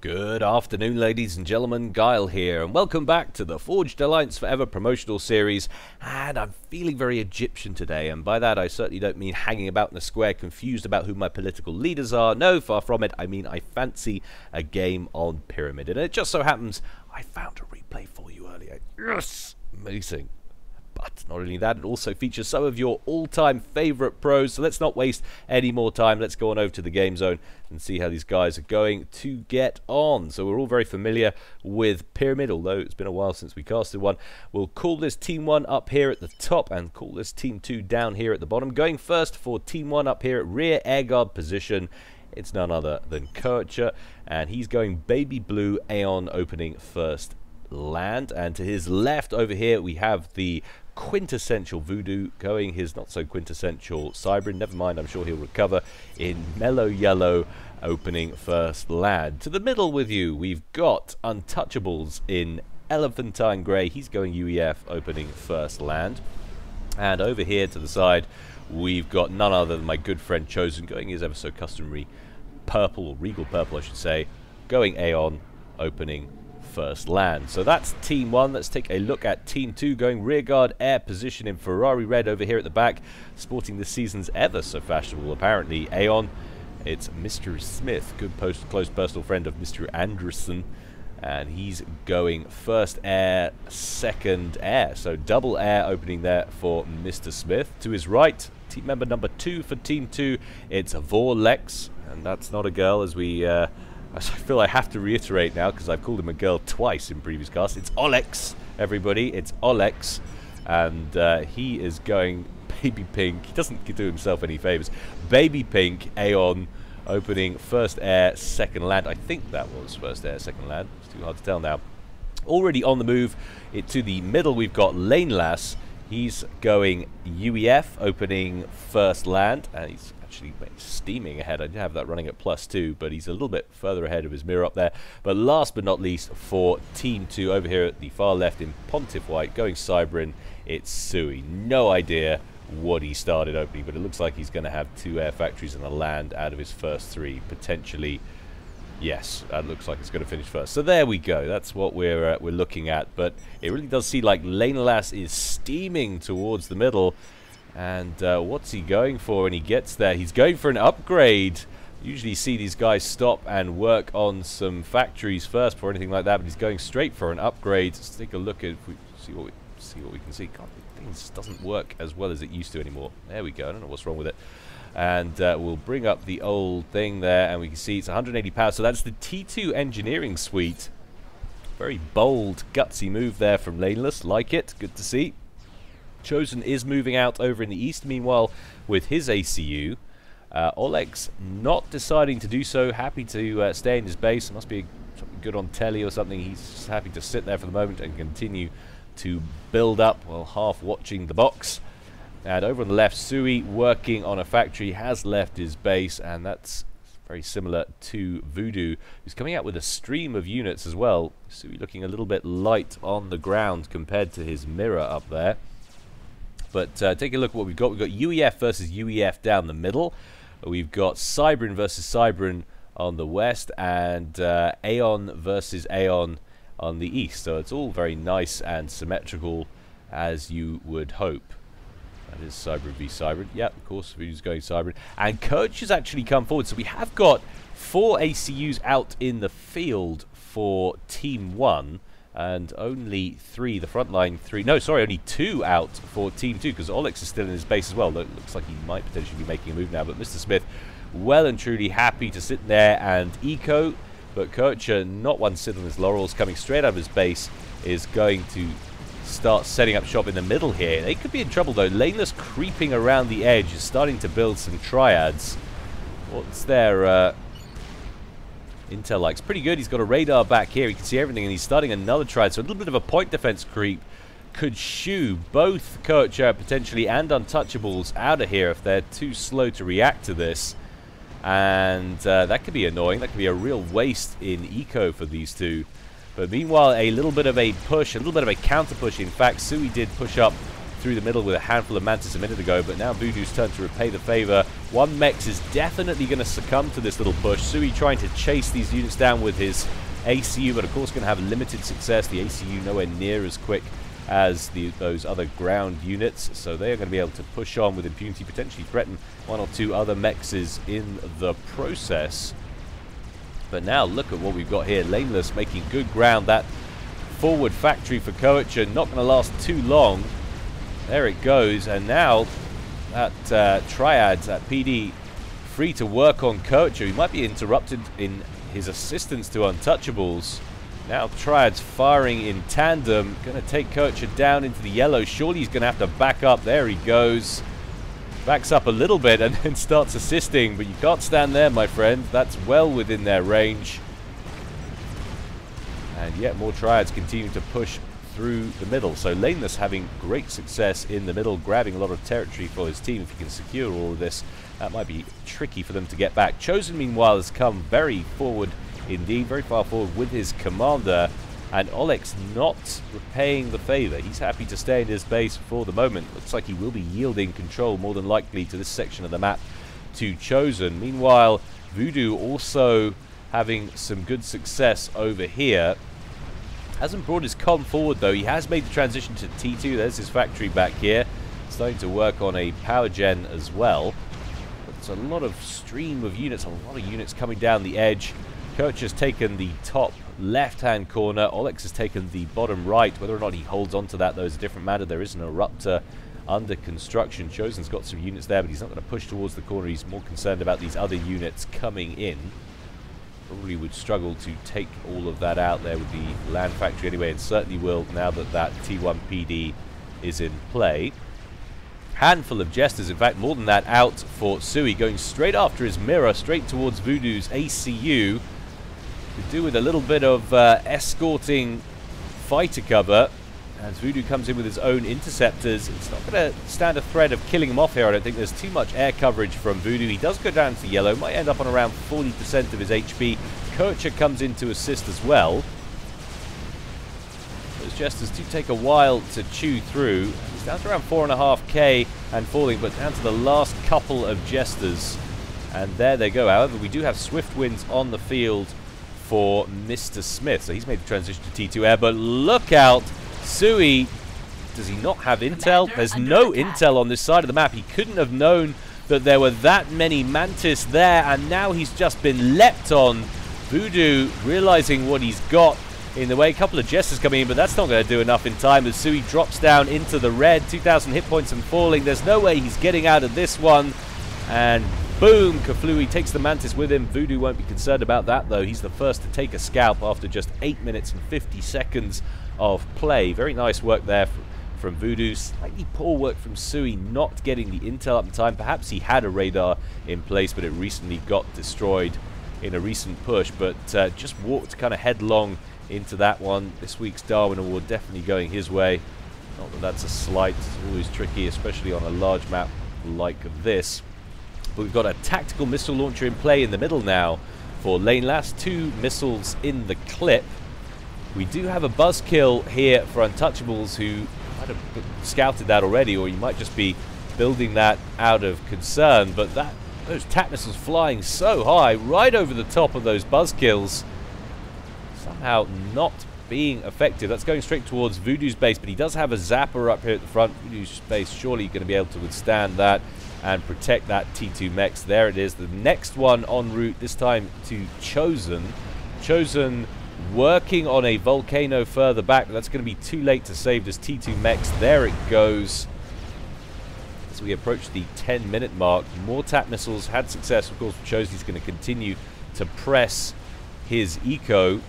Good afternoon, ladies and gentlemen, Gyle here, and welcome back to the Forged Alliance Forever promotional series. And I'm feeling very Egyptian today, and by that I certainly don't mean hanging about in a square confused about who my political leaders are. No, far from it. I mean I fancy a game on Pyramid, and it just so happens I found a replay for you earlier. Yes! Amazing. But not only that, it also features some of your all-time favourite pros, so let's not waste any more time. Let's go on over to the game zone and see how these guys are going to get on. So we're all very familiar with Pyramid, although it's been a while since we casted one. We'll call this Team 1 up here at the top and call this Team 2 down here at the bottom. Going first for Team 1 up here at rear air guard position, it's none other than Kircher, and he's going Baby Blue Aeon opening first land. And to his left over here we have the quintessential Voodoo going his not so quintessential Cybrin. Never mind, I'm sure he'll recover in Mellow Yellow opening first land. To the middle with you we've got Untouchables in Elephantine Grey. He's going UEF opening first land. And over here to the side we've got none other than my good friend Chosen going his ever so customary purple, or regal purple I should say, going Aeon opening first land. So that's Team 1. Let's take a look at Team 2 going rearguard air position in Ferrari red over here at the back, sporting this season's ever so fashionable apparently Aeon. It's Mr. Smith, good close personal friend of Mr. Anderson, and he's going first air, second air. So double air opening there for Mr. Smith. To his right, team member number 2 for Team 2, it's Vorlex, and that's not a girl, as we I feel I have to reiterate now because I've called him a girl twice in previous casts. It's Olex, everybody. It's Olex. And he is going Baby Pink. He doesn't do himself any favors. Baby Pink, Aeon, opening first air, second land. I think that was first air, second land. It's too hard to tell now. Already on the move to the middle, we've got Lanelass. He's going UEF, opening first land. And he's actually steaming ahead. I did have that running at +2, but he's a little bit further ahead of his mirror up there. But last but not least for Team 2 over here at the far left in Pontiff White going Cybrin, it's Sui. No idea what he started opening, but it looks like he's going to have 2 air factories and a land out of his first 3 potentially. Yes, that looks like it's going to finish first. So there we go. That's what we're looking at. But it really does seem like Lanelass is steaming towards the middle. And what's he going for when he gets there? He's going for an upgrade. Usually you see these guys stop and work on some factories first before anything like that, but he's going straight for an upgrade. Let's take a look at if we see what we can see. God, things doesn't work as well as it used to anymore. There we go. I don't know what's wrong with it. And we'll bring up the old thing there, and we can see it's 180 power. So that's the T2 engineering suite. Very bold, gutsy move there from Laneless. Like it. Good to see. Chosen is moving out over in the east, meanwhile, with his ACU. Olex not deciding to do so, happy to stay in his base. Must be something good on telly or something. He's just happy to sit there for the moment and continue to build up while half watching the box. And over on the left, Sui working on a factory, has left his base, and that's very similar to Voodoo, who's coming out with a stream of units as well. Sui looking a little bit light on the ground compared to his mirror up there. But take a look at what we've got. We've got UEF versus UEF down the middle. We've got Cybrin versus Cybrin on the west, and Aeon versus Aeon on the east. So it's all very nice and symmetrical, as you would hope. That is Cybrin v Cybrin. Yeah, of course, who's going Cybrin. And Coach has actually come forward. So we have got 4 ACUs out in the field for Team 1. And only 3, the front line 3, no, sorry, only 2 out for Team 2, because Olex is still in his base as well. It looks like he might potentially be making a move now, but Mr. Smith well and truly happy to sit there and eco, but Kircher, not one sit on his laurels, coming straight out of his base, is going to start setting up shop in the middle here. They could be in trouble though. Laneless creeping around the edge is starting to build some triads. What's their intel like? It's pretty good. He's got a radar back here. He can see everything, and he's starting another triad. So a little bit of a point defense creep could shoo both Kircher potentially and Untouchables out of here if they're too slow to react to this. And that could be annoying. That could be a real waste in eco for these two. But meanwhile, a little bit of a push, a little bit of a counter push. In fact, Sui did push up through the middle with a handful of Mantis a minute ago, but now Voodoo's turn to repay the favor. One Mex is definitely going to succumb to this little push. Sui trying to chase these units down with his ACU, but of course going to have limited success. The ACU nowhere near as quick as those other ground units, so they are going to be able to push on with impunity, potentially threaten one or two other Mexes in the process. But now look at what we've got here. Laneless making good ground. That forward factory for Coacher not going to last too long. There it goes, and now that Triads, that PD, free to work on Coacher. He might be interrupted in his assistance to Untouchables. Now Triads firing in tandem, going to take Coacher down into the yellow. Surely he's going to have to back up. There he goes. Backs up a little bit and then starts assisting, but you can't stand there, my friend. That's well within their range. And yet more Triads continue to push through the middle. So Laneless having great success in the middle, grabbing a lot of territory for his team. If he can secure all of this, that might be tricky for them to get back. Chosen, meanwhile, has come very forward indeed, very far forward with his commander, and Olex not repaying the favor. He's happy to stay in his base for the moment. Looks like he will be yielding control more than likely to this section of the map to Chosen. Meanwhile, Voodoo also having some good success over here. Hasn't brought his comm forward though. He has made the transition to T2. There's his factory back here, starting to work on a power gen as well. But it's a lot of stream of units, a lot of units coming down the edge. Coach has taken the top left-hand corner. Olex has taken the bottom right. Whether or not he holds on to that, though, is a different matter. There is an eruptor under construction. Chosen's got some units there, but he's not going to push towards the corner. He's more concerned about these other units coming in. Probably would struggle to take all of that out there with the land factory anyway, and certainly will now that that T1 PD is in play. Handful of Jesters, in fact, more than that, out for Sui, going straight after his mirror, straight towards Voodoo's ACU. Could do with a little bit of escorting fighter cover as Voodoo comes in with his own interceptors. It's not going to stand a threat of killing him off here. I don't think there's too much air coverage from Voodoo. He does go down to yellow, might end up on around 40% of his HP. Coacher comes in to assist as well. Those Jesters do take a while to chew through. He's down to around 4.5k and falling, but down to the last couple of Jesters. And there they go. However, we do have Swift Winds on the field for Mr. Smith. So he's made the transition to T2 air, but look out. Sui, does he not have intel? There's no intel on this side of the map. He couldn't have known that there were that many Mantis there, and now he's just been leapt on. Voodoo realizing what he's got in the way. A couple of Jesters coming in, but that's not going to do enough in time as Sui drops down into the red. 2,000 hit points and falling. There's no way he's getting out of this one. And boom, Kaflooey takes the Mantis with him. Voodoo won't be concerned about that, though. He's the first to take a scalp after just 8 minutes and 50 seconds of play. Very nice work there from Voodoo. Slightly poor work from Sui not getting the intel up in time. Perhaps he had a radar in place, but it recently got destroyed in a recent push, but just walked kind of headlong into that one. This week's Darwin Award definitely going his way. Not that that's a slight. It's always tricky, especially on a large map like this. But we've got a tactical missile launcher in play in the middle now for Laneless. 2 missiles in the clip. We do have a buzzkill here for Untouchables, who might have scouted that already, or you might just be building that out of concern. But those TAC missiles flying so high, right over the top of those buzzkills, somehow not being effective. That's going straight towards Voodoo's base, but he does have a zapper up here at the front. Voodoo's base surely going to be able to withstand that and protect that T2 Mex. There it is. The next one en route, this time to Chosen. Chosen working on a volcano further back, but that's going to be too late to save this T2 Mex. There it goes. As we approach the 10-minute mark, more TAC missiles had success. Of course, Chosen is going to continue to press his eco.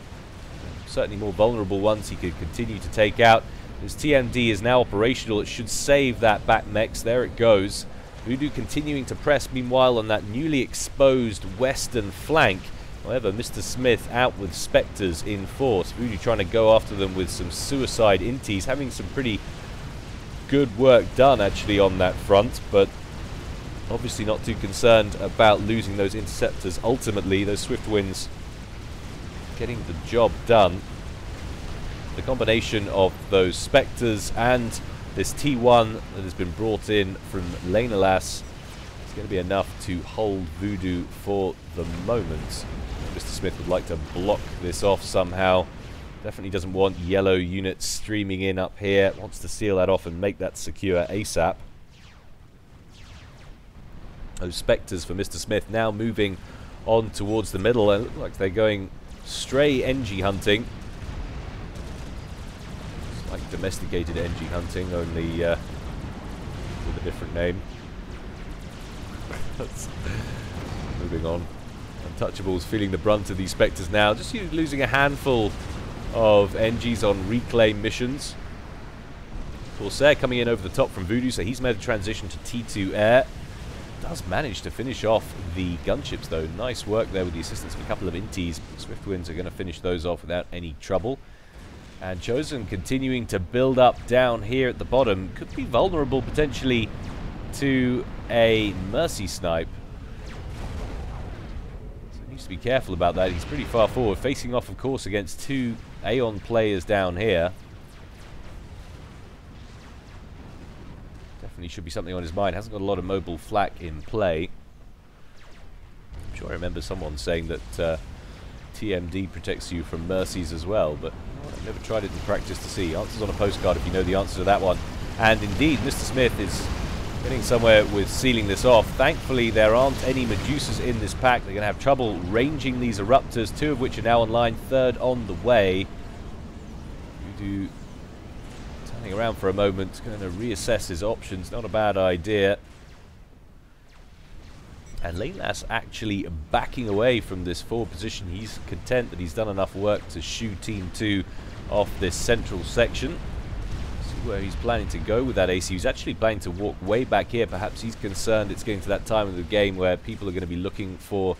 Certainly more vulnerable ones he could continue to take out. His TMD is now operational. It should save that back Mex. There it goes. Voodoo continuing to press, meanwhile, on that newly exposed western flank. However, Mr. Smith out with Spectres in force. Voodoo trying to go after them with some suicide inties, having some pretty good work done actually on that front, but obviously not too concerned about losing those interceptors ultimately. Those Swift Winds getting the job done. The combination of those Spectres and this T1 that has been brought in from Lanelas is going to be enough to hold Voodoo for the moment. Mr. Smith would like to block this off somehow. Definitely doesn't want yellow units streaming in up here. Wants to seal that off and make that secure ASAP. Those Spectres for Mr. Smith now moving on towards the middle, and it looks like they're going stray NG hunting. It's like domesticated NG hunting, only with a different name. Moving on. Untouchables feeling the brunt of these Spectres now, just losing a handful of NGs on reclaim missions. Corsair coming in over the top from Voodoo, so he's made a transition to T2 Air. Does manage to finish off the gunships though. Nice work there with the assistance of a couple of Inties. Swiftwinds are going to finish those off without any trouble. And Chosen continuing to build up down here at the bottom. Could be vulnerable potentially to a Mercy snipe. So he needs to be careful about that. He's pretty far forward, facing off of course against two Aeon players down here. Definitely should be something on his mind. Hasn't got a lot of mobile flak in play. I'm sure I remember someone saying that TMD protects you from Mercies as well, but I've never tried it in practice to see. Answers on a postcard if you know the answer to that one. And indeed, Mr. Smith is getting somewhere with sealing this off. Thankfully, there aren't any Medusas in this pack. They're going to have trouble ranging these Eruptors, two of which are now online, third on the way. Voodoo turning around for a moment, going to reassess his options. Not a bad idea. And Lanelas actually backing away from this forward position. He's content that he's done enough work to shoo Team 2 off this central section. See where he's planning to go with that AC. He's actually planning to walk way back here. Perhaps he's concerned it's getting to that time of the game where people are going to be looking for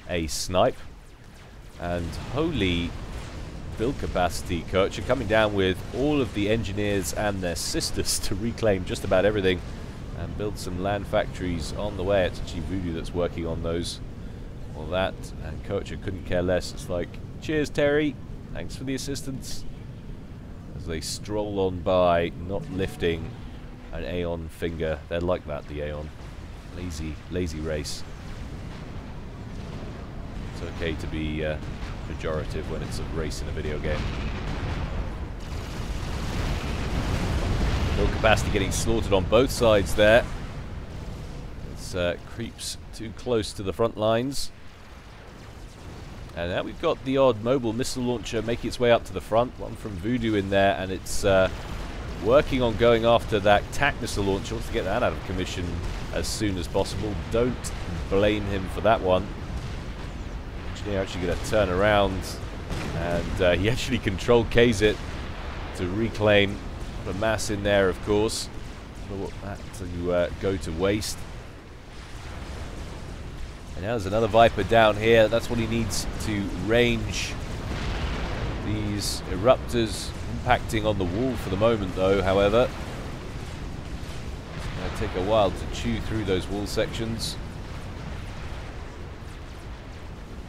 a snipe. And holy build capacity, Coach are coming down with all of the engineers and their sisters to reclaim just about everything and build some land factories on the way. It's actually Voodoo that's working on those. All that, and Coacher couldn't care less. It's like, cheers Terry, thanks for the assistance. As they stroll on by, not lifting an Aeon finger. They're like that, the Aeon. Lazy race. It's okay to be pejorative when it's a race in a video game. Build capacity getting slaughtered on both sides there. It's creeps too close to the front lines. And now we've got the odd mobile missile launcher making its way up to the front. One from Voodoo in there, and it's working on going after that TAC missile launcher. Wants to get that out of commission as soon as possible. Don't blame him for that one. Engineer actually going to turn around, and he actually control K's it to reclaim the mass in there, of course. Don't want that to go to waste. And now there's another Viper down here. That's what he needs to range these Eruptors, impacting on the wall for the moment, though, however. It's going to take a while to chew through those wall sections.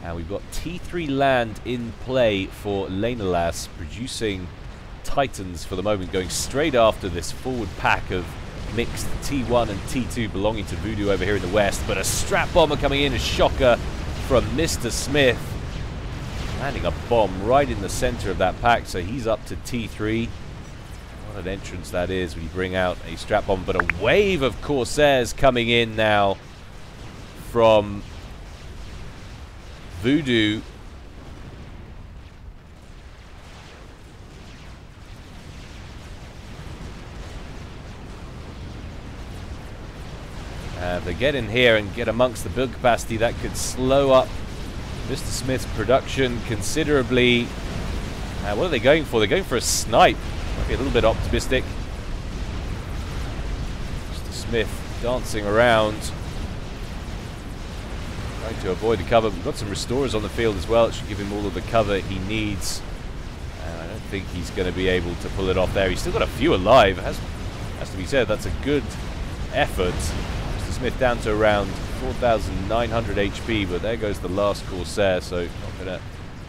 And we've got T3 land in play for Lanelas, producing Titans for the moment, going straight after this forward pack of mixed T1 and T2 belonging to Voodoo over here in the west. But a strap bomber coming in, a shocker from Mr. Smith, landing a bomb right in the center of that pack, so he's up to T3. What an entrance that is when you bring out a strap bomb. But a wave of Corsairs coming in now from Voodoo. If they get in here and get amongst the build capacity, that could slow up Mr. Smith's production considerably. What are they going for? They're going for a snipe. Might be a little bit optimistic. Mr. Smith dancing around, trying to avoid the cover. We've got some restorers on the field as well. It should give him all of the cover he needs. And I don't think he's going to be able to pull it off there. He's still got a few alive. Has to be said, that's a good effort. Smith down to around 4,900 HP, but there goes the last Corsair, so not going to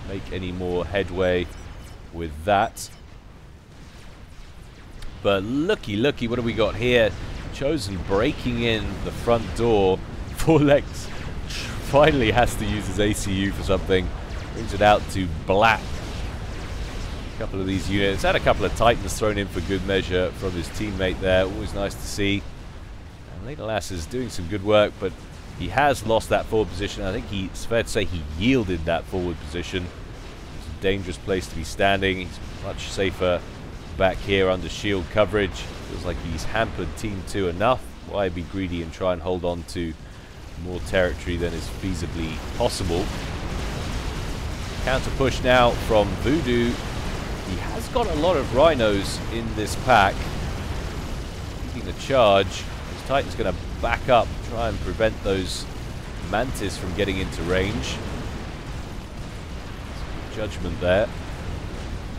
make any more headway with that. but looky, what have we got here? Chosen breaking in the front door. Vorlex finally has to use his ACU for something. Brings it out to black. A couple of these units. Had a couple of Titans thrown in for good measure from his teammate there. Always nice to see. And Lenalas is doing some good work, but he has lost that forward position. I think it's fair to say he yielded that forward position. It's a dangerous place to be standing. He's much safer back here under shield coverage. Feels like he's hampered Team 2 enough. Why be greedy and try and hold on to more territory than is feasibly possible? Counter push now from Voodoo. He has got a lot of rhinos in this pack. Leading the charge. His Titan's going to back up, try and prevent those Mantis from getting into range. Judgment there.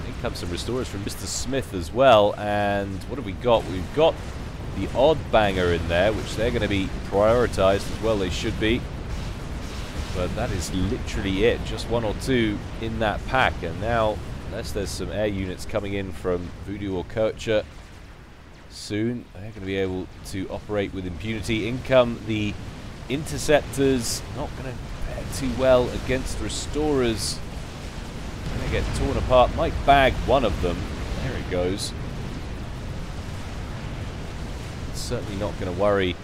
In comes some restorers from Mr. Smith as well. And what have we got? We've got the odd banger in there, which they're going to be prioritized as well. They should be. But that is literally it. Just one or two in that pack. And now, unless there's some air units coming in from Voodoo or Kircher soon, they're going to be able to operate with impunity. In come the interceptors. Not going to fare too well against restorers. Going to get torn apart. Might bag one of them. There it goes. Certainly not going to worry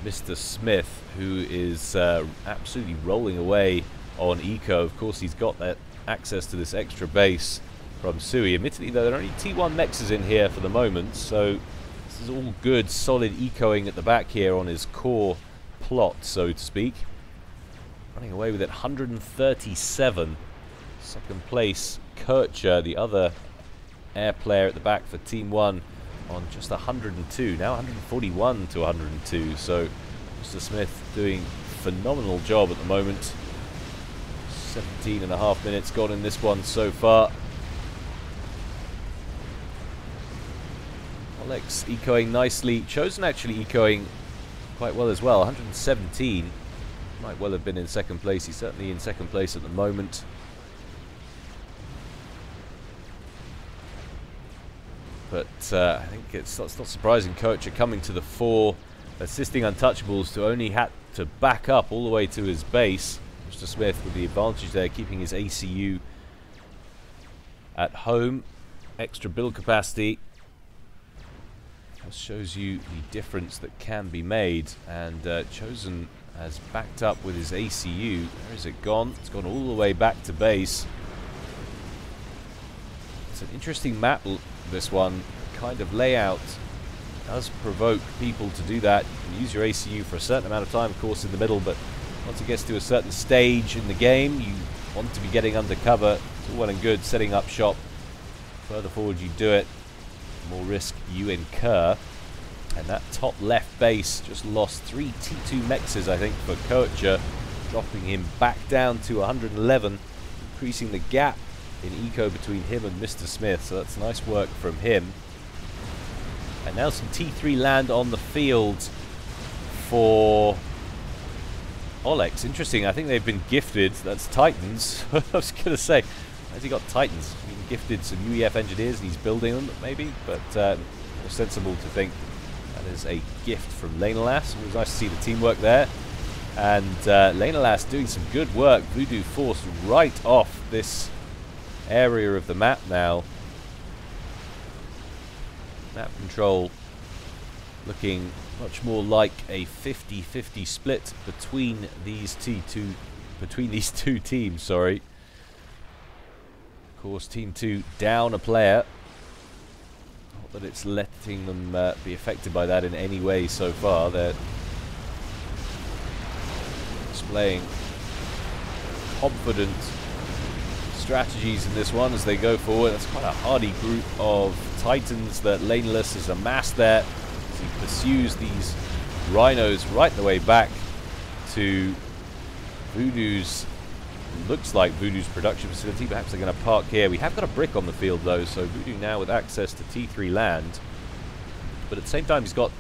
Mr. Smith, who is absolutely rolling away on eco. Of course, he's got that access to this extra base from Sui. Admittedly, though, there are only T1 mexes in here for the moment, so this is all good, solid ecoing at the back here on his core plot, so to speak. Running away with it, 137. Second place, Kircher, the other air player at the back for Team 1. On just 102, now 141 to 102, so Mr. Smith doing a phenomenal job at the moment. 17.5 minutes gone in this one so far. Alex ecoing nicely. Chosen actually ecoing quite well as well, 117. Might well have been in second place. He's certainly in second place at the moment. But I think it's not surprising Kircher coming to the fore, assisting Untouchables to only had to back up all the way to his base. Mr. Smith with the advantage there, keeping his ACU at home. Extra build capacity. That shows you the difference that can be made. And Chosen has backed up with his ACU. Where is it gone? It's gone all the way back to base. It's an interesting map, this one. Kind of layout does provoke people to do that. You can use your ACU for a certain amount of time, of course, in the middle, but once it gets to a certain stage in the game, you want to be getting undercover. It's all well and good setting up shop. Further forward you do it, the more risk you incur. And that top left base just lost 3 T2 mexes, I think, for Kircher, dropping him back down to 111, increasing the gap in eco between him and Mr. Smith, so that's nice work from him. And now some T3 land on the field for Olex. Interesting, I think they've been gifted. That's Titans. I was going to say, has he got Titans? He's been gifted some UEF engineers and he's building them, maybe, but more sensible to think that is a gift from Lenalas. It was nice to see the teamwork there. And Lenalas doing some good work. Voodoo forced right off this area of the map now. Map control looking much more like a 50-50 split between these two teams, sorry. Of course, Team 2 down a player. Not that it's letting them be affected by that in any way so far. They're displaying confident strategies in this one as they go forward. That's quite a hardy group of Titans that Lenalas has amassed there as he pursues these rhinos right the way back to Voodoo's, looks like Voodoo's production facility. Perhaps they're going to park here. We have got a brick on the field though, so Voodoo now with access to T3 land. But at the same time he's got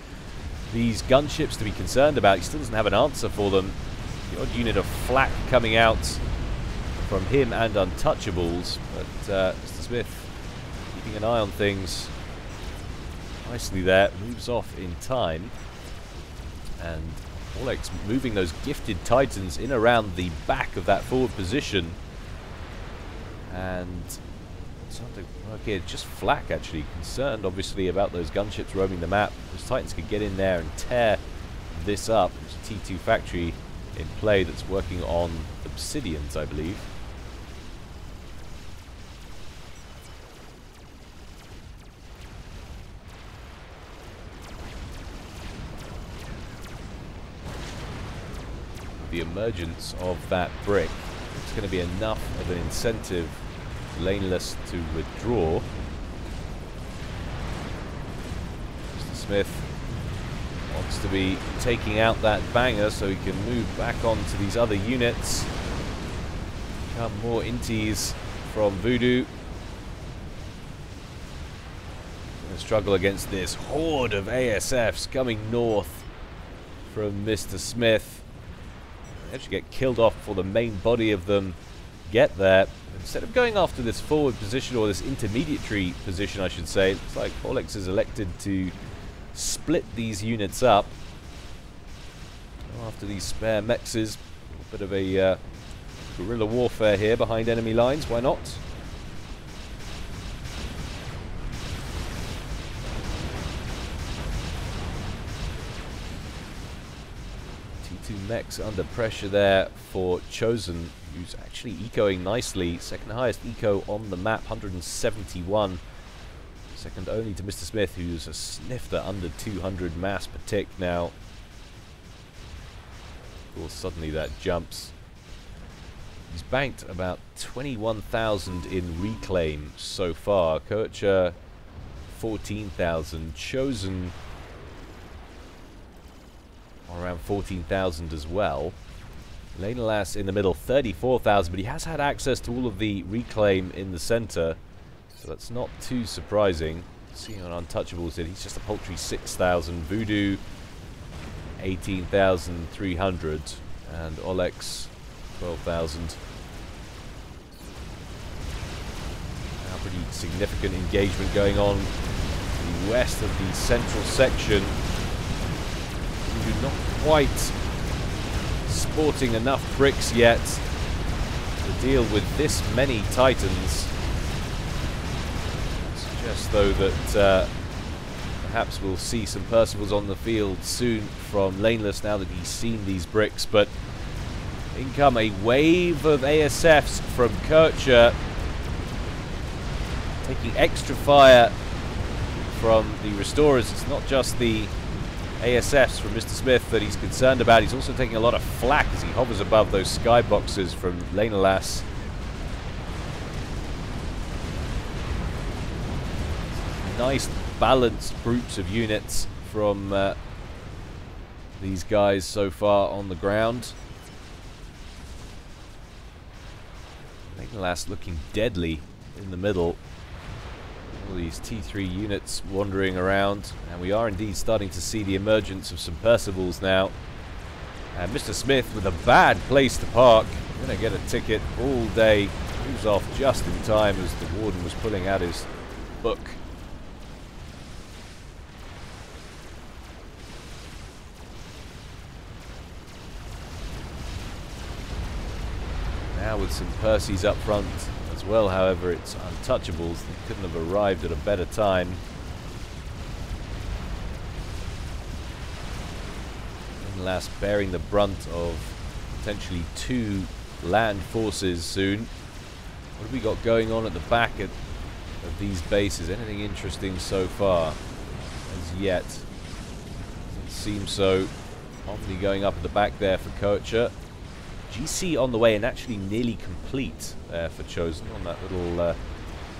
these gunships to be concerned about. He still doesn't have an answer for them. The odd unit of flak coming out from him and Untouchables, but Mr. Smith keeping an eye on things. nicely there. Moves off in time. And Olex moving those gifted Titans in around the back of that forward position. And something okay, just flak actually. Concerned obviously about those gunships roaming the map. Those Titans could get in there and tear this up. There's a T2 factory in play that's working on obsidians, I believe. The emergence of that brick, it's going to be enough of an incentive Laneless to withdraw. Mr. Smith wants to be taking out that banger so he can move back on to these other units. Come more inties from Voodoo. Gonna struggle against this horde of ASFs coming north from Mr. Smith. They actually get killed off before the main body of them get there. Instead of going after this forward position, or this intermediary position I should say, it's like Olex has elected to split these units up. After these spare mexes, a bit of a guerrilla warfare here behind enemy lines, why not? T2 mechs under pressure there for Chosen, who's actually ecoing nicely. Second highest eco on the map, 171. Second only to Mr. Smith, who's a snifter under 200 mass per tick now. Of course, suddenly that jumps. He's banked about 21,000 in reclaim so far. Kircher, 14,000. Chosen, around 14,000 as well. Lanelas in the middle, 34,000, but he has had access to all of the reclaim in the center, so that's not too surprising. Seeing on Untouchables that he's just a paltry 6,000. Voodoo, 18,300, and Olex, 12,000. Now pretty significant engagement going on to the west of the central section. Voodoo not quite sporting enough bricks yet to deal with this many Titans. I suggest though that perhaps we'll see some Percivals on the field soon from Laneless now that he's seen these bricks, but in come a wave of ASFs from Kircher, taking extra fire from the Restorers. It's not just the ASFs from Mr. Smith that he's concerned about. He's also taking a lot of flak as he hovers above those skyboxes from Lanelas. Nice balanced groups of units from these guys so far on the ground. Lanelas looking deadly in the middle. All these T3 units wandering around, and we are indeed starting to see the emergence of some Percivals now. And Mr. Smith with a bad place to park, gonna get a ticket all day. Moves off just in time as the warden was pulling out his book. Now with some Percys up front as well, however, it's Untouchables. They couldn't have arrived at a better time. And last, bearing the brunt of potentially 2 land forces soon. What have we got going on at the back of these bases? Anything interesting so far? As yet. Doesn't seem so. Omni going up at the back there for Kircher. GC on the way and actually nearly complete for Chosen on that little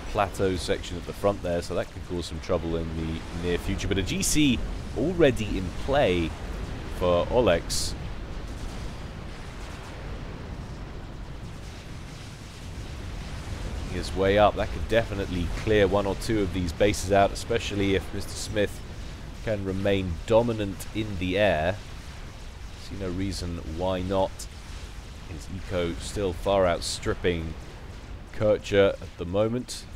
plateau section at the front there, so that could cause some trouble in the near future. But a GC already in play for Olex. Making his way up, that could definitely clear 1 or 2 of these bases out, especially if Mr. Smith can remain dominant in the air. See no reason why not. His eco still far outstripping Kircher at the moment.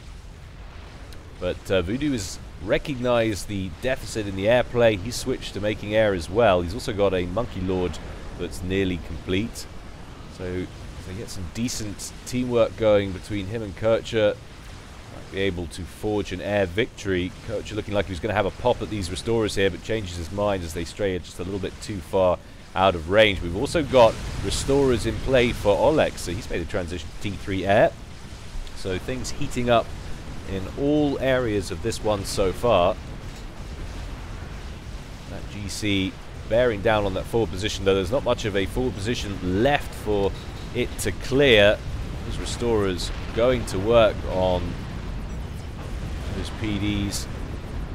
But Voodoo is recognized the deficit in the air play. He's switched to making air as well. He's also got a Monkey Lord that's nearly complete. So they get some decent teamwork going between him and Kircher. Might be able to forge an air victory. Kircher looking like he was going to have a pop at these restorers here, but changes his mind as they stray just a little bit too far out of range. We've also got restorers in play for Olex, so he's made a transition to T3 air. So things heating up in all areas of this one so far. That GC bearing down on that forward position, though there's not much of a forward position left for it to clear. Those restorers going to work on those PDs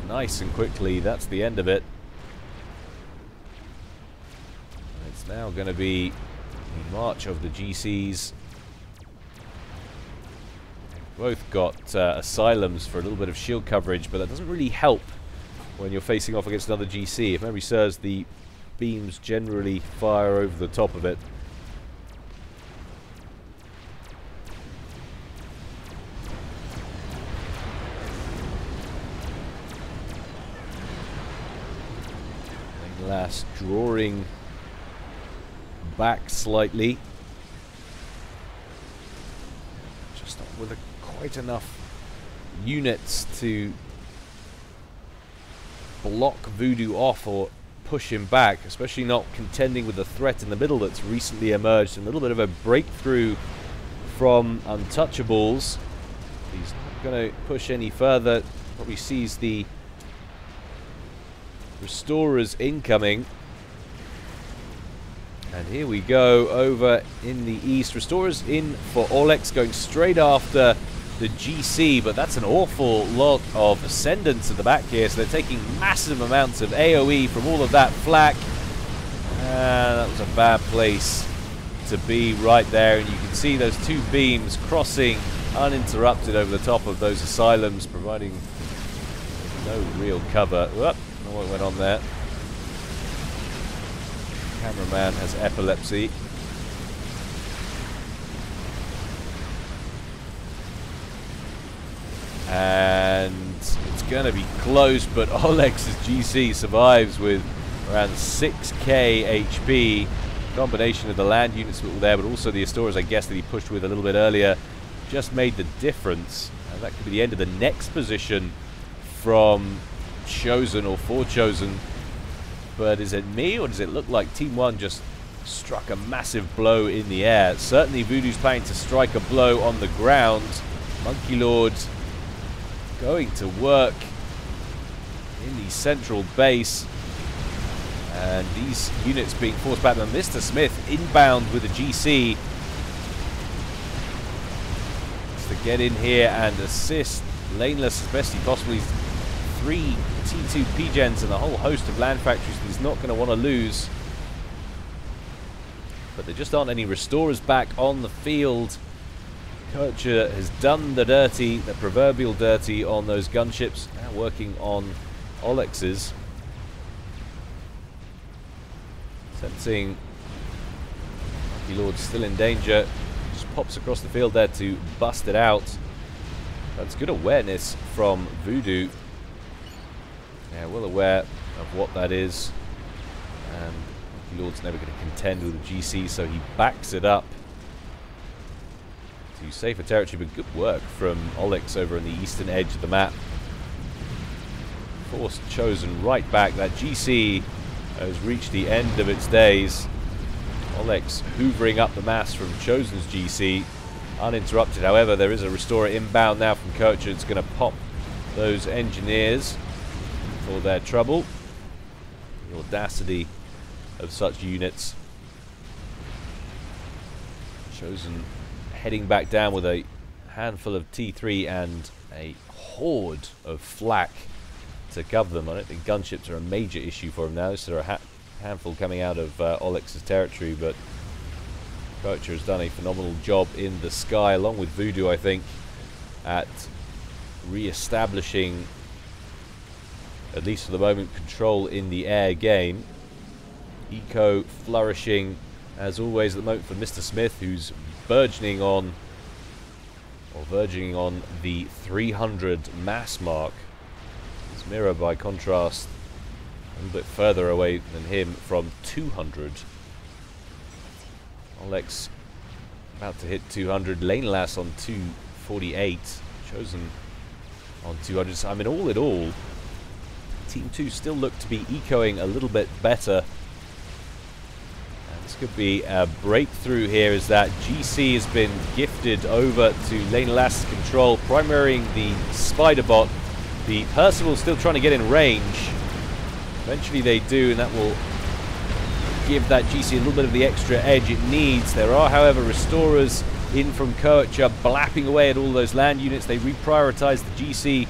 nice and quickly. That's the end of it. It's now going to be the march of the GCs. Both got asylums for a little bit of shield coverage, but that doesn't really help when you're facing off against another GC. If memory serves, the beams generally fire over the top of it. Last drawing back slightly. Just not with quite enough units to block Voodoo off or push him back, especially not contending with the threat in the middle that's recently emerged. A little bit of a breakthrough from Untouchables. He's not going to push any further. Probably sees the Restorers incoming. And here we go over in the east. Restorers in for Olex, going straight after the GC, but that's an awful lot of Ascendants at the back here, so they're taking massive amounts of AoE from all of that flak. That was a bad place to be right there, and you can see those two beams crossing uninterrupted over the top of those asylums, providing no real cover. Whoop, I don't know what went on there. Cameraman has epilepsy. And it's going to be close, but Olex's GC survives with around 6k HP. Combination of the land units that were there, but also the Astoras, I guess, that he pushed with a little bit earlier, just made the difference. And that could be the end of the next position from Chosen, or for Chosen. But is it me, or does it look like Team 1 just struck a massive blow in the air? Certainly Voodoo's planning to strike a blow on the ground. Monkey Lord going to work in the central base. And these units being forced back. Now Mr. Smith inbound with a GC. To get in here and assist Laneless as best he possibly. 3 T2 P-Gens and a whole host of land factories that he's not going to want to lose. But there just aren't any restorers back on the field. Kircher has done the dirty, the proverbial dirty, on those gunships. Now working on Olex's. Sensing Monkey Lord still in danger. Just pops across the field there to bust it out. That's good awareness from Voodoo. Yeah, well aware of what that is. And Monkey Lord's never going to contend with the GC, so he backs it up to safer territory. But good work from Olex over on the eastern edge of the map. Forced Chosen right back. That GC has reached the end of its days. Olex hoovering up the mass from Chosen's GC. Uninterrupted, however, there is a restorer inbound now from Kircher. It's going to pop those engineers for their trouble. The audacity of such units. Chosen heading back down with a handful of T3 and a horde of flak to cover them. I don't think gunships are a major issue for him now. There are a handful coming out of Olex's territory, but Kircher has done a phenomenal job in the sky, along with Voodoo, I think, at re-establishing, at least for the moment, control in the air game. Eco flourishing, as always, at the moment for Mr. Smith, who's verging on the 300 mass mark. His Mirror, by contrast, a little bit further away than him from 200. Olex about to hit 200. Lanelas on 248. Chosen on 200. So, I mean, all in all, Team 2 still look to be ecoing a little bit better. And this could be a breakthrough here, as that GC has been gifted over to Lanelas' control, primarying the Spider-Bot. The Percival still trying to get in range. Eventually they do, and that will give that GC a little bit of the extra edge it needs. There are, however, Restorers in from Kocha, blapping away at all those land units. They reprioritize the GC.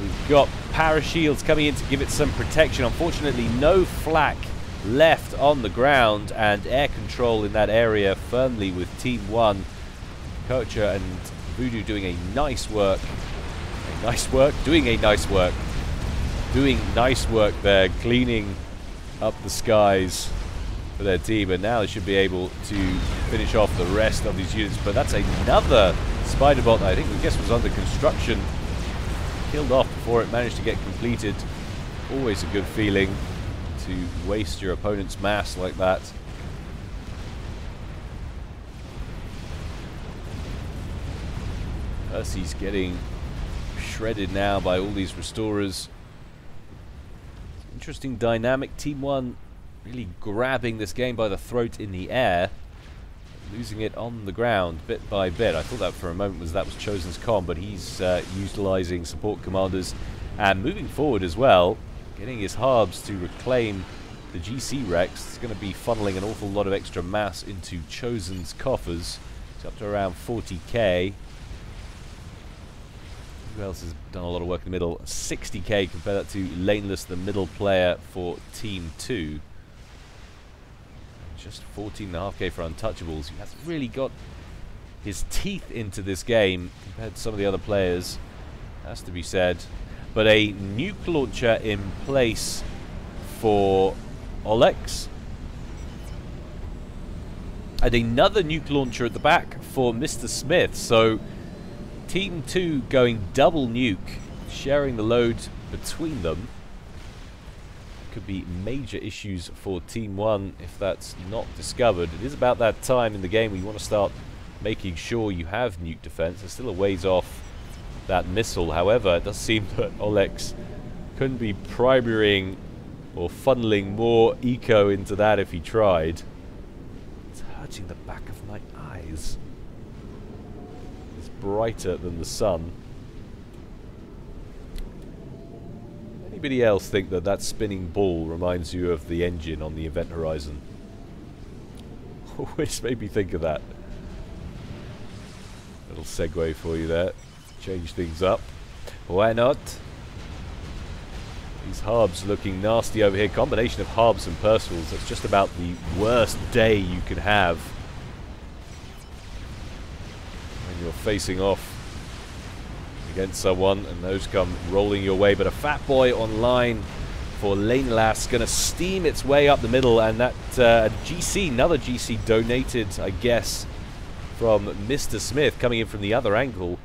We've got Parashields coming in to give it some protection. Unfortunately, no flak left on the ground, and air control in that area firmly with Team 1. Kocha and Voodoo doing a nice work. Doing nice work there, cleaning up the skies for their team, and now they should be able to finish off the rest of these units. But that's another Spider-Bot that I think, was under construction. Killed off before it managed to get completed. Always a good feeling to waste your opponent's mass like that. Percy's getting shredded now by all these Restorers. Interesting dynamic. Team 1 really grabbing this game by the throat in the air, losing it on the ground bit by bit. I thought that for a moment that was Chosen's comm, but he's utilizing support commanders and moving forward as well, getting his Harbs to reclaim the GC Rex. It's going to be funneling an awful lot of extra mass into Chosen's coffers. It's up to around 40k. Who else has done a lot of work in the middle? 60k. Compare that to Laneless, the middle player for Team 2. Just 14.5k for Untouchables. He hasn't really got his teeth into this game compared to some of the other players, has to be said. But a nuke launcher in place for Olex. And another nuke launcher at the back for Mr. Smith. So Team 2 going double nuke, sharing the load between them. Could be major issues for Team 1 if that's not discovered. It is about that time in the game we want to start making sure you have nuke defense. There's still a ways off that missile. However, it does seem that Olex couldn't be primarying or funneling more eco into that if he tried. It's hurting the back of my eyes. It's brighter than the sun. Anybody else think that that spinning ball reminds you of the engine on the Event Horizon? Always made me think of that. Little segue for you there. Change things up. Why not? These Harbs looking nasty over here. Combination of Harbs and Percival's. That's just about the worst day you can have when you're facing off against someone, and those come rolling your way. But a Fat Boy online for Lanelas, going to steam its way up the middle, and that GC, another GC donated, I guess, from Mr. Smith, coming in from the other angle.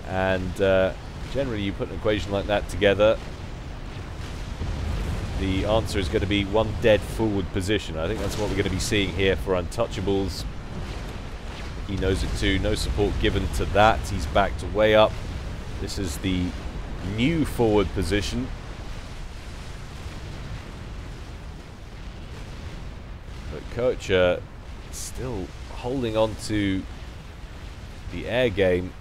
And generally you put an equation like that together, the answer is going to be one dead forward position. I think that's what we're going to be seeing here for Untouchables. He knows it too. No support given to that. He's backed way up. This is the new forward position. But Kocha still holding on to the air game.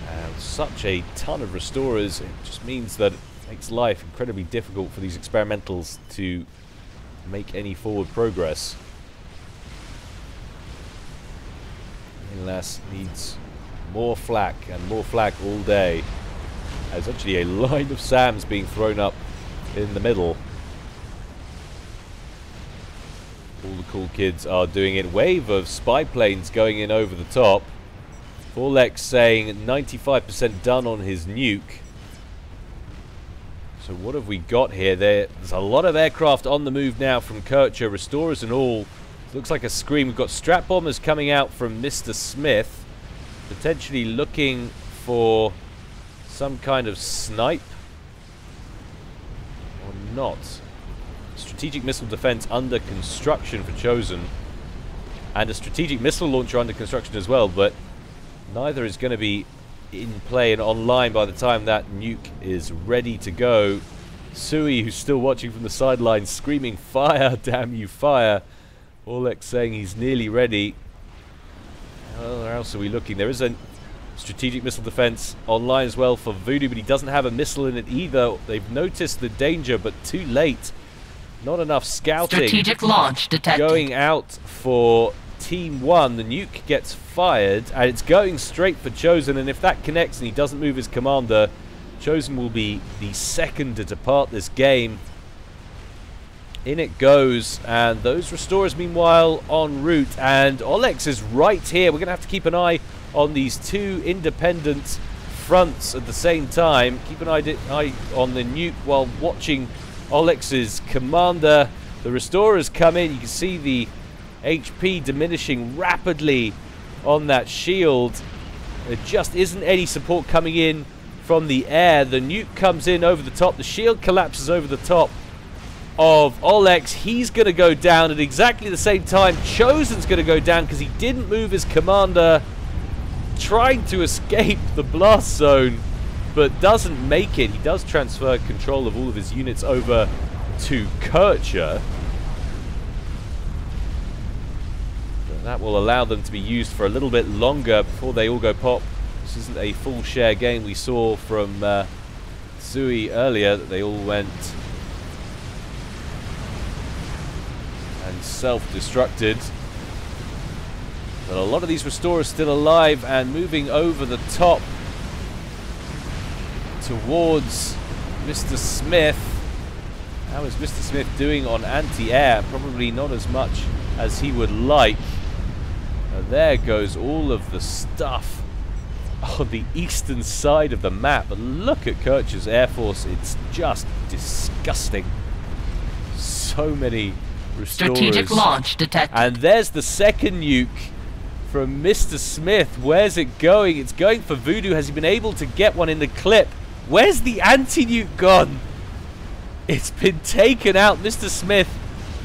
And such a ton of Restorers, it just means that it makes life incredibly difficult for these experimentals to make any forward progress. Lanelas needs more flak, and more flak all day. There's actually a line of SAMs being thrown up in the middle. All the cool kids are doing it. Wave of spy planes going in over the top. Vorlex saying 95% done on his nuke. So what have we got here? There's a lot of aircraft on the move now from Kocha, Restorers and all. It looks like a scream. We've got strap bombers coming out from Mr. Smith, potentially looking for some kind of snipe or not. Strategic missile defense under construction for Chosen, and a strategic missile launcher under construction as well, but neither is going to be in play and online by the time that nuke is ready to go. Sui, who's still watching from the sidelines, screaming, "Fire, damn you, fire!" Orlex saying he's nearly ready. Where else are we looking? There is a strategic missile defense online as well for Voodoo, but he doesn't have a missile in it either. They've noticed the danger, but too late. Not enough scouting. Strategic launch detected. Going out for Team 1. The nuke gets fired, and it's going straight for Chosen, and if that connects and he doesn't move his commander, Chosen will be the second to depart this game. In it goes, and those restorers meanwhile en route, and Olex is right here. We're going to have to keep an eye on these two independent fronts at the same time. Keep an eye on the nuke while watching Olex's commander. The restorers come in. You can see the HP diminishing rapidly on that shield. There just isn't any support coming in from the air. The nuke comes in over the top. The shield collapses over the top of Olex. He's going to go down at exactly the same time. Chosen's going to go down because he didn't move his commander, trying to escape the blast zone, but doesn't make it. He does transfer control of all of his units over to Kircher. But that will allow them to be used for a little bit longer before they all go pop. This isn't a full share game. We saw from Sui earlier that they all went and self-destructed. But a lot of these restorers still alive and moving over the top towards Mr. Smith. How is Mr. Smith doing on anti-air? Probably not as much as he would like. There goes all of the stuff on the eastern side of the map. But look at Kircher's Air Force. It's just disgusting. So many restorers. Strategic launch detected. And there's the second nuke from Mr. Smith. Where's it going? It's going for Voodoo. Has he been able to get one in the clip? Where's the anti-nuke gone? It's been taken out. Mr. Smith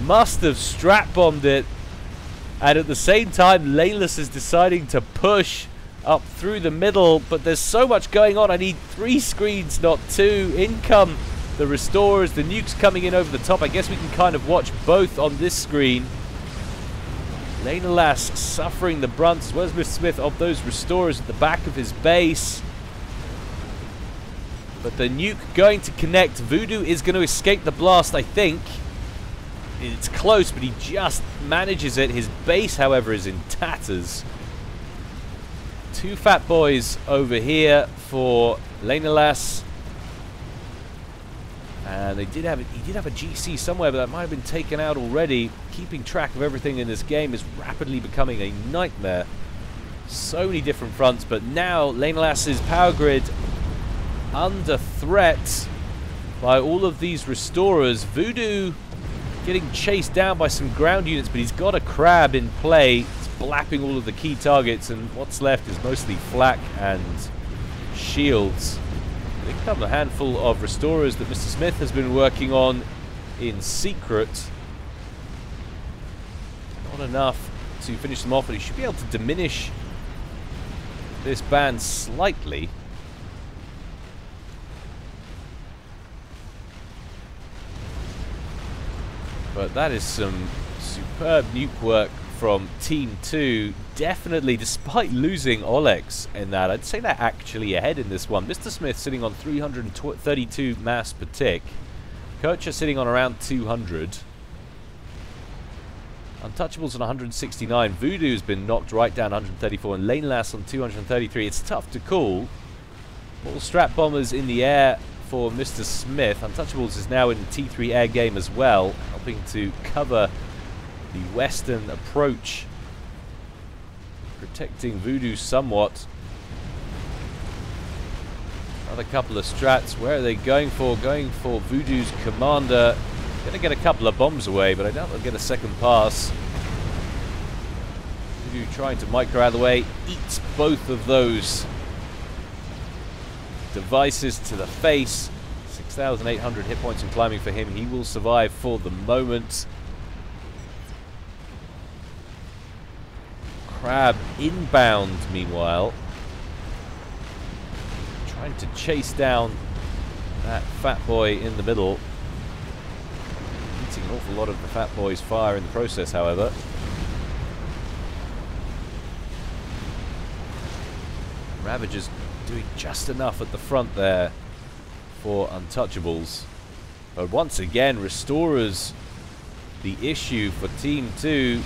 must have strap-bombed it. And at the same time, Layless is deciding to push up through the middle. But there's so much going on. I need 3 screens, not 2. In come the restorers. The nuke's coming in over the top. I guess we can kind of watch both on this screen. Lanelas suffering the brunt, as well as Mr. Smith, of those restorers at the back of his base. But the nuke going to connect. Voodoo is going to escape the blast, I think. It's close, but he just manages it. His base, however, is in tatters. 2 fat boys over here for Lanelas. And he did have a GC somewhere, but that might have been taken out already. Keeping track of everything in this game is rapidly becoming a nightmare. So many different fronts, but now Lanelas's power grid under threat by all of these restorers. Voodoo getting chased down by some ground units, but he's got a crab in play. It's blapping all of the key targets, and what's left is mostly flak and shields. They come a handful of restorers that Mr. Smith has been working on in secret. Not enough to finish them off, but he should be able to diminish this band slightly. But that is some superb nuke work from Team 2. Definitely, despite losing Olex in that, I'd say they're actually ahead in this one. Mr. Smith sitting on 332 mass per tick. Kircher sitting on around 200. Untouchables on 169. Voodoo's been knocked right down 134. And Lanelas on 233. It's tough to call. All strap bombers in the air for Mr. Smith. Untouchables is now in the T3 air game as well, helping to cover the western approach, protecting Voodoo somewhat. Another couple of strats. Where are they going for? Going for Voodoo's commander. Going to get a couple of bombs away, but I doubt they'll get a second pass. Voodoo trying to micro out of the way. Eats both of those devices to the face. 6,800 hit points and climbing for him. He will survive for the moment. Crab inbound, meanwhile. Trying to chase down that fat boy in the middle. Eating an awful lot of the fat boy's fire in the process, however. Ravagers doing just enough at the front there for Untouchables. But once again, Restorers the issue for Team 2.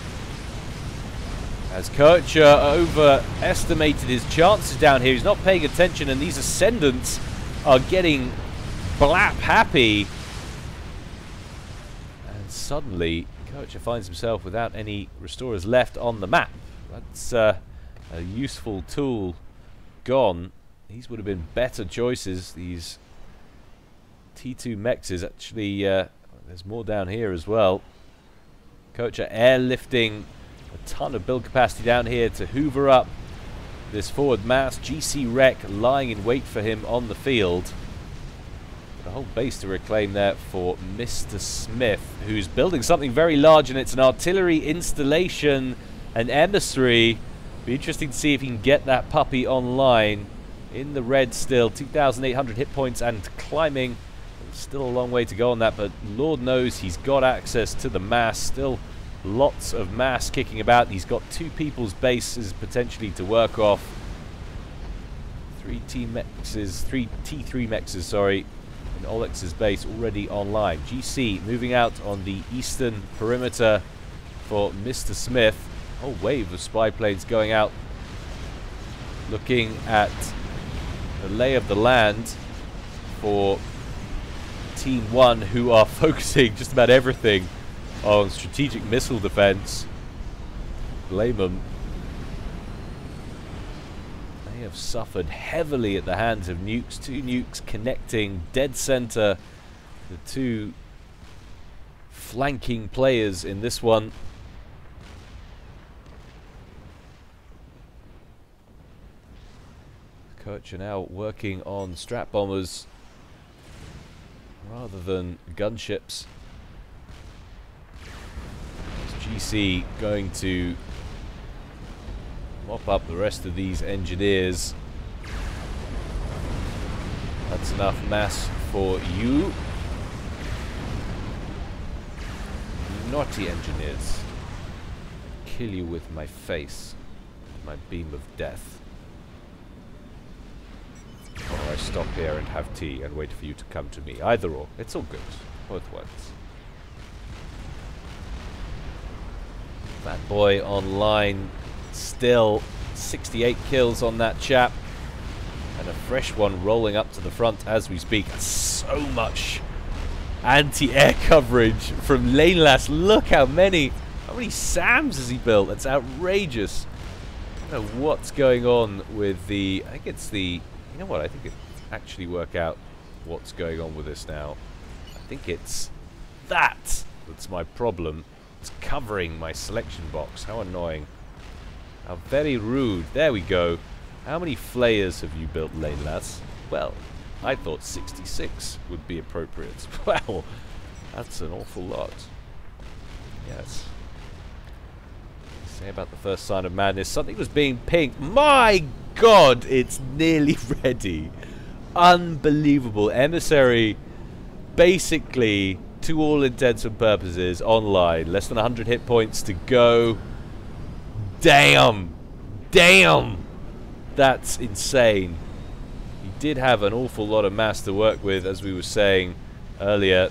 As Kircher overestimated his chances down here. He's not paying attention, and these Ascendants are getting blap happy. And suddenly, Kircher finds himself without any Restorers left on the map. That's a useful tool gone. These would have been better choices. These T2 mechs actually, there's more down here as well. Kircher airlifting a ton of build capacity down here to hoover up this forward mass. GC Wreck lying in wait for him on the field. A whole base to reclaim there for Mr. Smith, who's building something very large, and it's an artillery installation, an emissary. Be interesting to see if he can get that puppy online. In the red still, 2,800 hit points and climbing. Still a long way to go on that, but Lord knows he's got access to the mass. Still lots of mass kicking about. He's got two people's bases potentially to work off. Three T3 mexes, sorry, in Olex's base already online. GC moving out on the eastern perimeter for Mr. Smith. A whole wave of spy planes going out, looking at the lay of the land for Team 1, who are focusing just about everything on strategic missile defense. Blame them. They have suffered heavily at the hands of nukes. Two nukes connecting dead center. The two flanking players in this one. Kircher now working on strat bombers rather than gunships. GC going to mop up the rest of these engineers. That's enough mass for you. Naughty engineers. Kill you with my face. My beam of death. Or I stop here and have tea and wait for you to come to me. Either or. It's all good. Both works. That boy online. Still 68 kills on that chap. And a fresh one rolling up to the front as we speak. So much anti-air coverage from Laneless. Look how many SAMs has he built? That's outrageous. I don't know what's going on with the... I think it's the... You know what? I think it actually work out what's going on with this now. I think it's that's my problem. It's covering my selection box. How annoying. How very rude. There we go. How many flayers have you built, Lane Lads? Well, I thought 66 would be appropriate. Well, that's an awful lot. Yes. Say about the first sign of madness. Something was being pinged. My God, it's nearly ready. Unbelievable. Emissary, basically, to all intents and purposes, online. Less than 100 hit points to go. Damn. Damn. That's insane. He did have an awful lot of mass to work with, as we were saying earlier.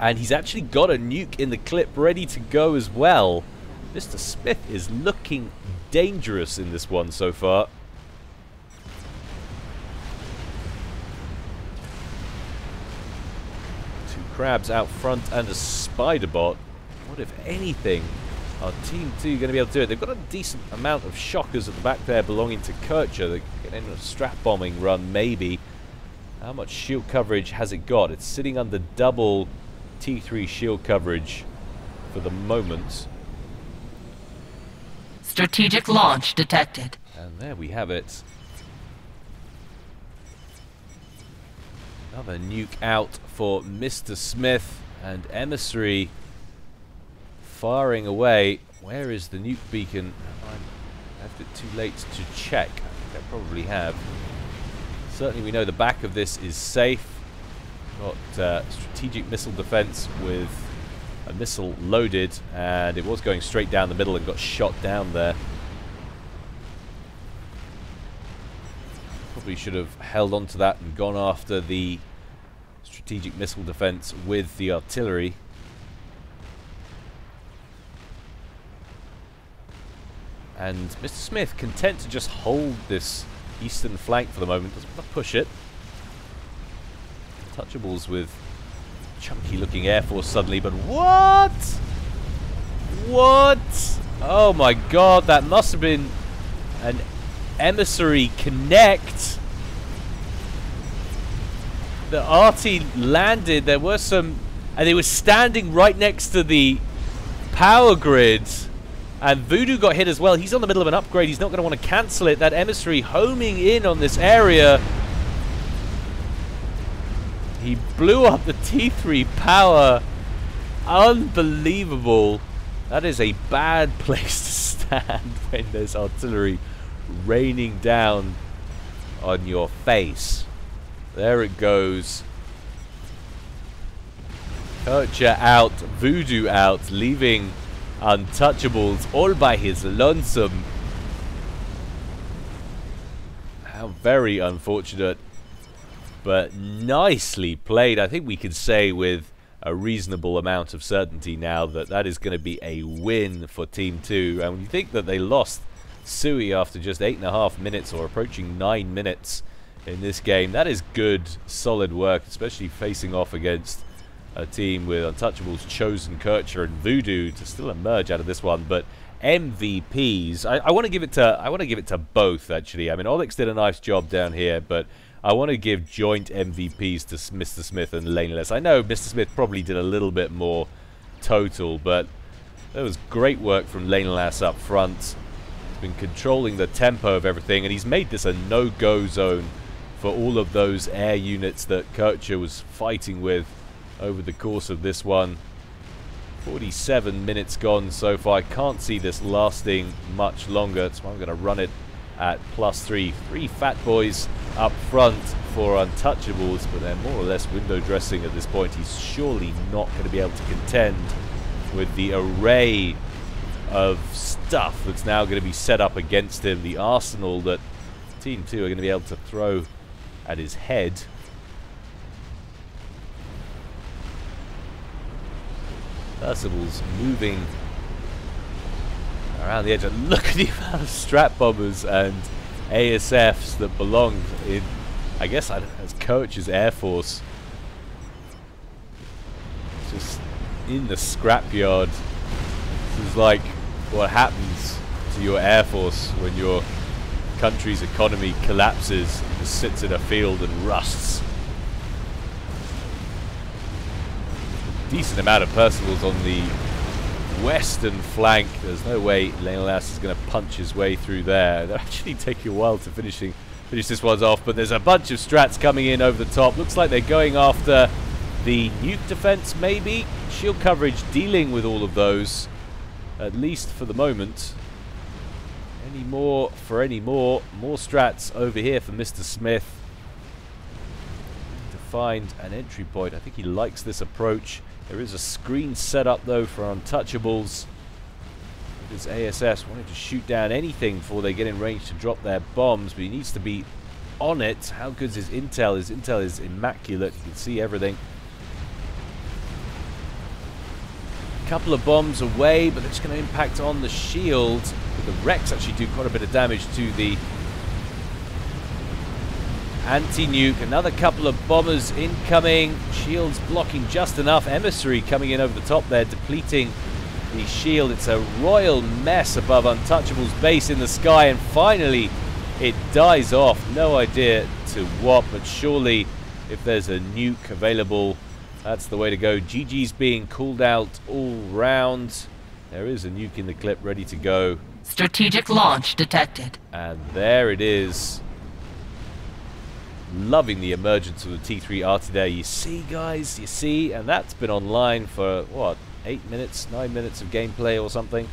And he's actually got a nuke in the clip ready to go as well. Mr. Smith is looking dangerous in this one so far. Two crabs out front and a spider bot. What, if anything, are Team 2 going to be able to do it? They've got a decent amount of shockers at the back there belonging to Kircher. They're getting a strap bombing run, maybe. How much shield coverage has it got? It's sitting under double T3 shield coverage for the moment. Strategic launch detected. And there we have it. Another nuke out for Mr. Smith, and Emissary firing away. Where is the nuke beacon? I left it too late to check. I think I probably have. Certainly we know the back of this is safe. Got strategic missile defense with a missile loaded, and it was going straight down the middle and got shot down there. Probably should have held on to that and gone after the strategic missile defense with the artillery. And Mr. Smith content to just hold this eastern flank for the moment. Doesn't want to push it. Untouchables with chunky looking Air Force suddenly, but what? What? Oh my god, that must have been an Emissary connect. The arty landed, there were some, and they were standing right next to the power grid. And Voodoo got hit as well. He's on the middle of an upgrade. He's not going to want to cancel it. That Emissary homing in on this area. He blew up the T3 power. Unbelievable. That is a bad place to stand when there's artillery raining down on your face. There it goes. Kircher out. Voodoo out. Leaving Untouchables all by his lonesome. How very unfortunate, but nicely played. I think we can say with a reasonable amount of certainty now that that is going to be a win for Team 2. And when you think that they lost Sui after just 8.5 minutes or approaching 9 minutes in this game, that is good, solid work, especially facing off against a team with Untouchables, Chosen, Kircher, and Voodoo to still emerge out of this one. But MVPs, I want to give it to both actually. I mean, Olix did a nice job down here, but I want to give joint MVPs to Mr. Smith and Laneless. I know Mr. Smith probably did a little bit more total, but there was great work from Laneless up front. He's been controlling the tempo of everything, and he's made this a no-go zone for all of those air units that Kircher was fighting with over the course of this one. 47 minutes gone so far. I can't see this lasting much longer, so I'm going to run it at +3. 3 fat boys up front for Untouchables, but they're more or less window dressing at this point. He's surely not going to be able to contend with the array of stuff that's now going to be set up against him. The arsenal that Team 2 are going to be able to throw at his head. Percival's moving around the edge, and look at the amount of strat bombers and ASFs that belong in, I guess, as Kircher's Air Force. Just in the scrapyard. This is like what happens to your Air Force when your country's economy collapses and just sits in a field and rusts. Decent amount of Percivals on the western flank. There's no way Laneless is going to punch his way through there. They're actually taking a while to finish this one off, but there's a bunch of strats coming in over the top. Looks like they're going after the nuke defense, maybe. Shield coverage dealing with all of those, at least for the moment. More strats over here for Mr. Smith to find an entry point. I think he likes this approach. There is a screen set up though for Untouchables. His ASS wanting to shoot down anything before they get in range to drop their bombs, but he needs to be on it. How good's his intel? His intel is immaculate. You can see everything. A couple of bombs away, but they're just going to impact on the shield. But the Rex actually do quite a bit of damage to the anti-nuke. Another couple of bombers incoming. Shields blocking just enough. Emissary coming in over the top there, depleting the shield. It's a royal mess above Untouchable's base in the sky, and finally it dies off. No idea to what, but surely if there's a nuke available, that's the way to go. GG's being called out all round. There is a nuke in the clip ready to go. Strategic launch detected. And there it is. Loving the emergence of the T3 RT there. You see, guys, you see, and that's been online for, what, 8 minutes, 9 minutes of gameplay or something.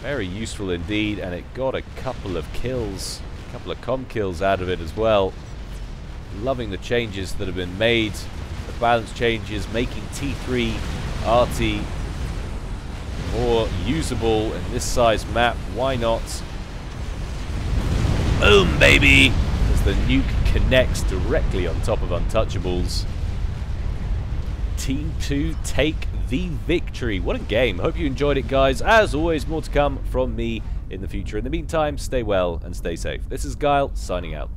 Very useful indeed, and it got a couple of kills, a couple of com kills out of it as well. Loving the changes that have been made, the balance changes, making T3 RT more usable in this size map. Why not? Boom, baby! As the nuke connects directly on top of Untouchables. Team 2 take the victory. What a game. Hope you enjoyed it, guys. As always, more to come from me in the future. In the meantime, stay well and stay safe. This is Gyle, signing out.